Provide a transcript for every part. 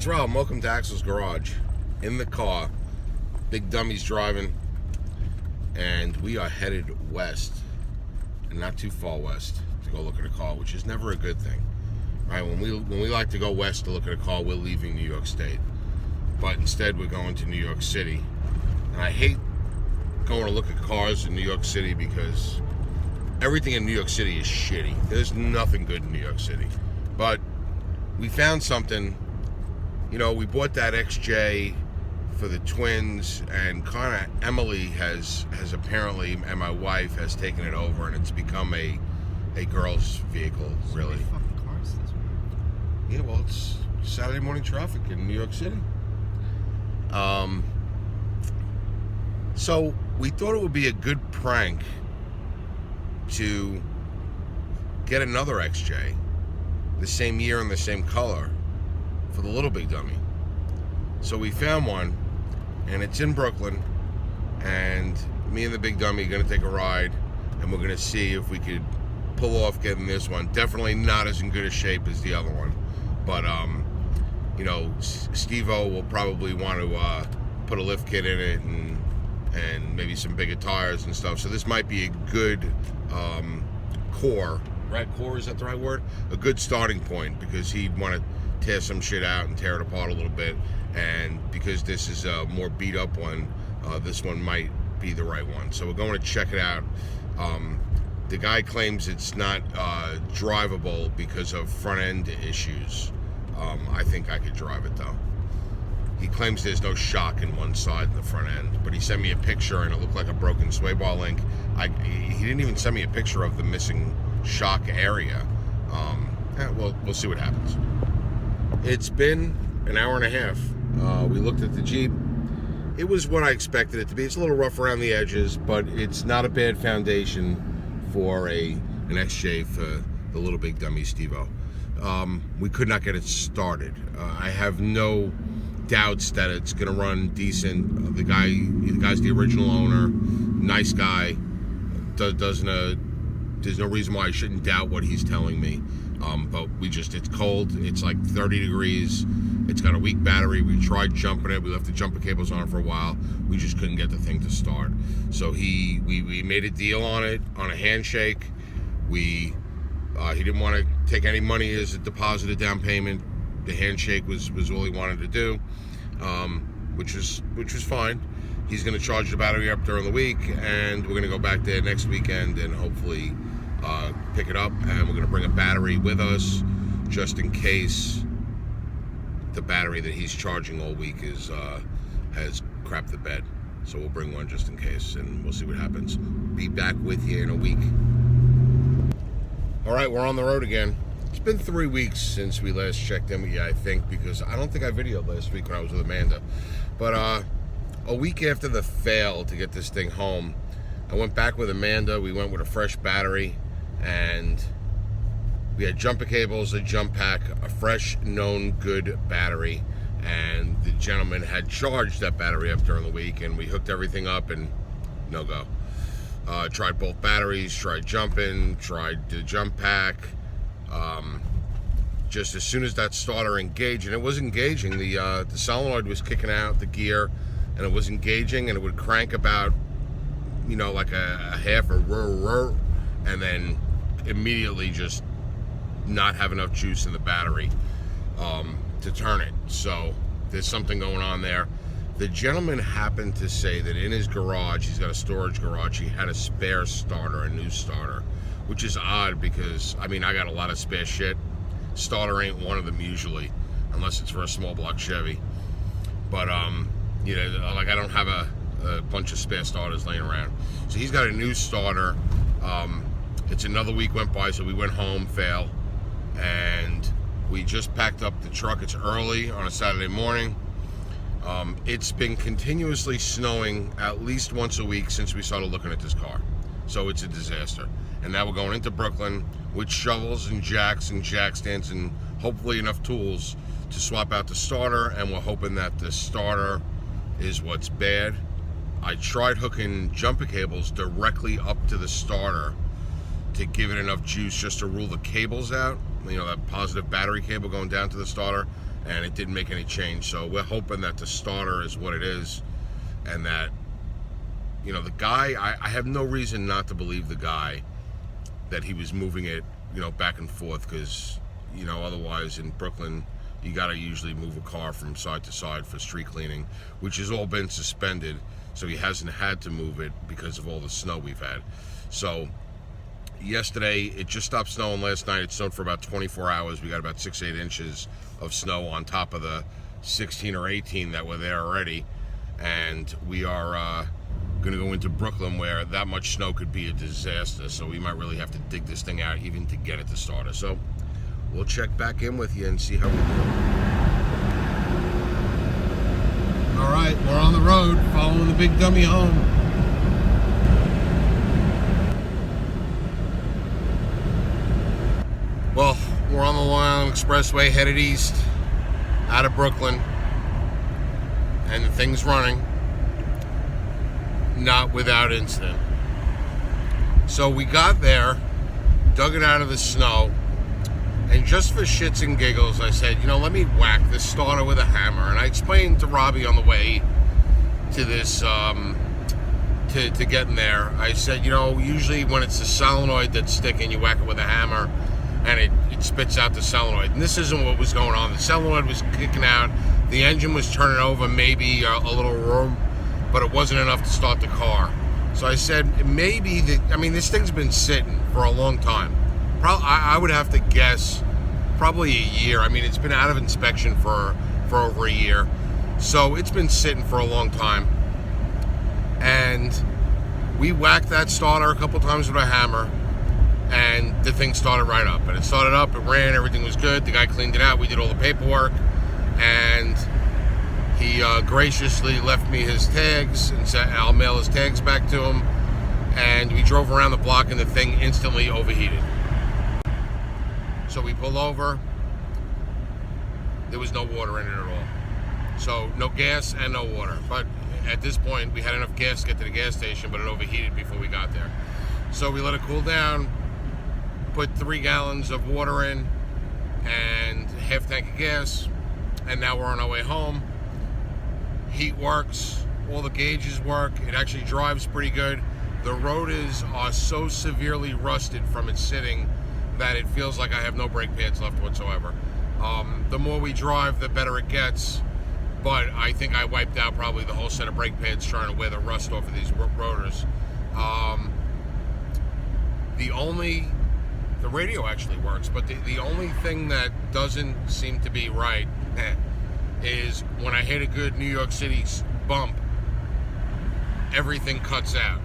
It's Rob. Welcome to Axel's Garage. In the car, Big Dummy's driving, and we are headed west, and not too far west, to go look at a car, which is never a good thing, right? When we like to go west to look at a car, we're leaving New York State, but instead we're going to New York City. And I hate going to look at cars in New York City because everything in New York City is shitty. There's nothing good in New York City, but we found something. You know, we bought that XJ for the twins, and kind of Emily has apparently, and my wife has taken it over, and it's become a girl's vehicle, really. So many fucking cars this morning. Yeah, well, it's Saturday morning traffic in New York City. So we thought it would be a good prank to get another XJ, the same year and the same color, for the little Big Dummy. So we found one, and it's in Brooklyn, and me and the Big Dummy are going to take a ride, and we're going to see if we could pull off getting this one. Definitely not as in good a shape as the other one, but you know, Steve-O will probably want to put a lift kit in it and maybe some bigger tires and stuff. So this might be a good core, right? Core, is that the right word? A good starting point, because he'd want to tear some shit out and tear it apart a little bit, and because this is a more beat up one, this one might be the right one. So we're going to check it out. The guy claims it's not drivable because of front end issues. I think I could drive it though. He claims there's no shock in one side in the front end, but he sent me a picture and it looked like a broken sway bar link. He didn't even send me a picture of the missing shock area. Well, we'll see what happens. It's been an hour and a half. We looked at the Jeep. It was what I expected it to be. It's a little rough around the edges, but it's not a bad foundation for an XJ for the little Big Dummy Steve-O. We could not get it started. I have no doubts that it's going to run decent. The guy's the original owner, nice guy. There's no reason why I shouldn't doubt what he's telling me. But it's cold. It's like 30 degrees. It's got a weak battery. We tried jumping it. We left the jumper cables on for a while. We just couldn't get the thing to start. So we made a deal on it, on a handshake. He didn't want to take any money as a deposit of down payment. The handshake was all he wanted to do, which was fine. He's going to charge the battery up during the week, and we're going to go back there next weekend and hopefully pick it up, and we're going to bring a battery with us just in case the battery that he's charging all week has crapped the bed. So we'll bring one just in case, and we'll see what happens. Be back with you in a week. All right, we're on the road again. It's been 3 weeks since we last checked in with you, I think, because I don't think I videoed last week when I was with Amanda. But a week after the fail to get this thing home, I went back with Amanda. We went with a fresh battery, and we had jumper cables, a jump pack, a fresh, known, good battery, and the gentleman had charged that battery up during the week, and we hooked everything up, and no go. Tried both batteries, tried jumping, tried the jump pack. Just as soon as that starter engaged, and it was engaging, the solenoid was kicking out the gear, and it was engaging, and it would crank about, you know, like a half a roar, and then immediately just not have enough juice in the battery to turn it. So there's something going on there. The gentleman happened to say that in his garage, he's got a storage garage, he had a spare starter, a new starter, which is odd because, I mean, I got a lot of spare shit. Starter ain't one of them usually, unless it's for a small block Chevy. But, you know, like I don't have a bunch of spare starters laying around. So he's got a new starter. It's another week went by, so we went home, fail, and we just packed up the truck. It's early on a Saturday morning. It's been continuously snowing at least once a week since we started looking at this car. So it's a disaster. And now we're going into Brooklyn with shovels and jack stands and hopefully enough tools to swap out the starter, and we're hoping that the starter is what's bad. I tried hooking jumper cables directly up to the starter to give it enough juice just to rule the cables out, you know, that positive battery cable going down to the starter, and it didn't make any change. So we're hoping that the starter is what it is, and that, you know, the guy, I have no reason not to believe the guy that he was moving it, you know, back and forth, because, you know, otherwise in Brooklyn you got to usually move a car from side to side for street cleaning, which has all been suspended, so he hasn't had to move it because of all the snow we've had. So yesterday, it just stopped snowing last night. It snowed for about 24 hours. We got about 6-8 inches of snow on top of the 16 or 18 that were there already, and we are going to go into Brooklyn where that much snow could be a disaster, so we might really have to dig this thing out even to get it to starter. So we'll check back in with you and see how we do. All right, we're on the road following the big dummy home. Well, we're on the Long Island Expressway headed east out of Brooklyn, and the thing's running, not without incident. So we got there, dug it out of the snow, and just for shits and giggles, I said, you know, let me whack this starter with a hammer. And I explained to Robbie on the way to this, to getting there, I said, you know, usually when it's the solenoid that's sticking, you whack it with a hammer, and it spits out the solenoid. And this isn't what was going on. The solenoid was kicking out. The engine was turning over, maybe a little room, but it wasn't enough to start the car. So I said, maybe, this thing's been sitting for a long time. I would have to guess probably a year. I mean, it's been out of inspection for over a year. So it's been sitting for a long time. And we whacked that starter a couple times with a hammer, and the thing started right up. And it started up, it ran, everything was good. The guy cleaned it out, we did all the paperwork, and he graciously left me his tags and said I'll mail his tags back to him. And we drove around the block, and the thing instantly overheated. So we pulled over. There was no water in it at all. So no gas and no water. But at this point, we had enough gas to get to the gas station, but it overheated before we got there. So we let it cool down, put 3 gallons of water in, and half tank of gas, and now we're on our way home. Heat works, all the gauges work, it actually drives pretty good. The rotors are so severely rusted from its sitting that it feels like I have no brake pads left whatsoever. The more we drive, the better it gets, but I think I wiped out probably the whole set of brake pads trying to wear the rust off of these rotors. The radio actually works, but the only thing that doesn't seem to be right is when I hit a good New York City bump, everything cuts out.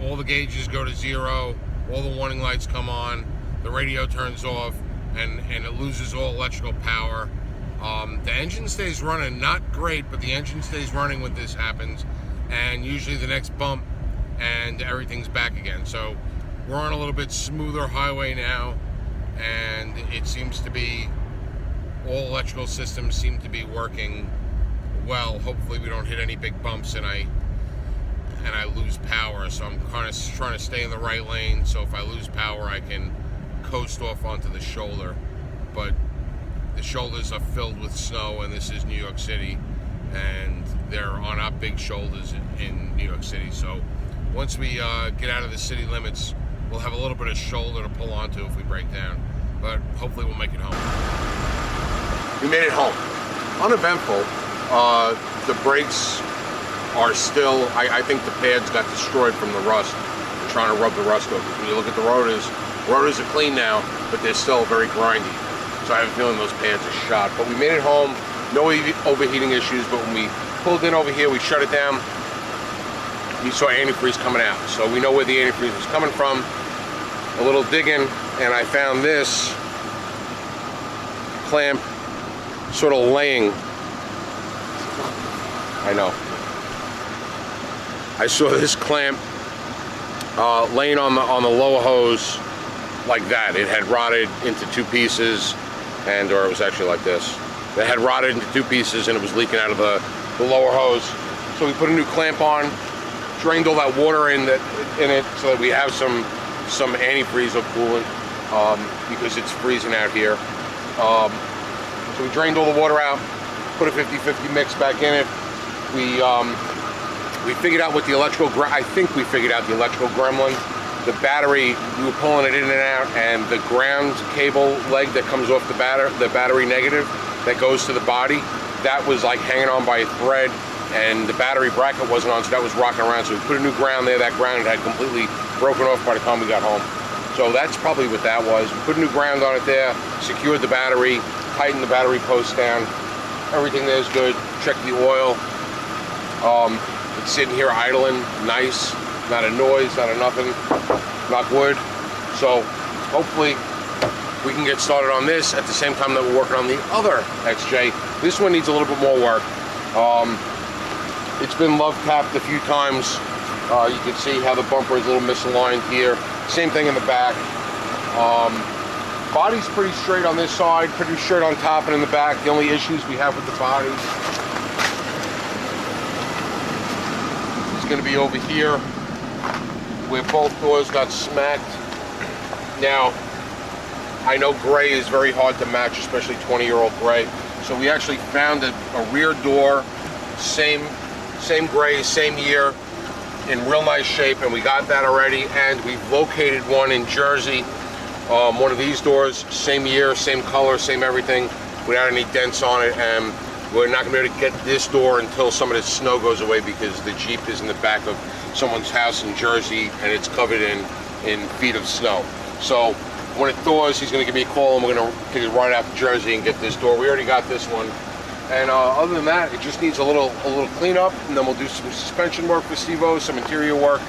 All the gauges go to 0, all the warning lights come on, the radio turns off, and it loses all electrical power. The engine stays running, not great, but the engine stays running when this happens, and usually the next bump and everything's back again. So we're on a little bit smoother highway now, and it seems to be, all electrical systems seem to be working well. Hopefully we don't hit any big bumps and I lose power. So I'm kind of trying to stay in the right lane, so if I lose power I can coast off onto the shoulder. But the shoulders are filled with snow, and this is New York City, and they're on our big shoulders in New York City. So once we get out of the city limits, we'll have a little bit of shoulder to pull onto if we break down, but hopefully we'll make it home. We made it home. Uneventful. The brakes are still, I think the pads got destroyed from the rust. We're trying to rub the rust off. When you look at the rotors are clean now, but they're still very grindy. So I have a feeling those pads are shot. But we made it home, no overheating issues, but when we pulled in over here, we shut it down, we saw antifreeze coming out. So we know where the antifreeze was coming from. A little digging, and I found this clamp sort of laying. I know. I saw this clamp laying on the lower hose like that. It had rotted into 2 pieces, or it was actually like this. It had rotted into 2 pieces, and it was leaking out of the lower hose. So we put a new clamp on, drained all that water in it so that we have some antifreeze or coolant, because it's freezing out here. So we drained all the water out, put a 50-50 mix back in it. We figured out what the I think we figured out the electrical gremlin. The battery, we were pulling it in and out, and the ground cable leg that comes off the battery negative that goes to the body, that was like hanging on by a thread, and the battery bracket wasn't on, so that was rocking around. So we put a new ground there. That ground had completely broken off by the time we got home. So that's probably what that was. We put a new ground on it there, secured the battery, tightened the battery post down. Everything there is good. Checked the oil. It's sitting here idling, nice. Not a noise, not a nothing. Knock wood. So hopefully we can get started on this at the same time that we're working on the other XJ. This one needs a little bit more work. It's been love tapped a few times. You can see how the bumper is a little misaligned here. Same thing in the back. Body's pretty straight on this side, pretty straight on top and in the back. The only issues we have with the body is going to be over here, where both doors got smacked. Now, I know gray is very hard to match, especially 20-year-old gray. So we actually found a rear door, same gray, same year, in real nice shape, and we got that already. And we've located one in Jersey, one of these doors, same year, same color, same everything, without any dents on it. And we're not going to be able to get this door until some of the snow goes away, because the Jeep is in the back of someone's house in Jersey and it's covered in feet of snow. So when it thaws, he's going to give me a call and we're going to take it right out to Jersey and get this door. We already got this one. And other than that, it just needs a little cleanup, and then we'll do some suspension work for Steve-O, some interior work,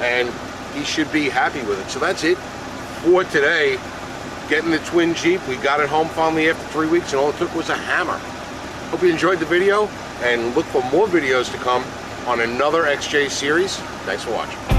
and he should be happy with it. So that's it for today. Getting the twin Jeep. We got it home finally after 3 weeks, and all it took was a hammer. Hope you enjoyed the video, and look for more videos to come on another XJ series. Thanks for watching.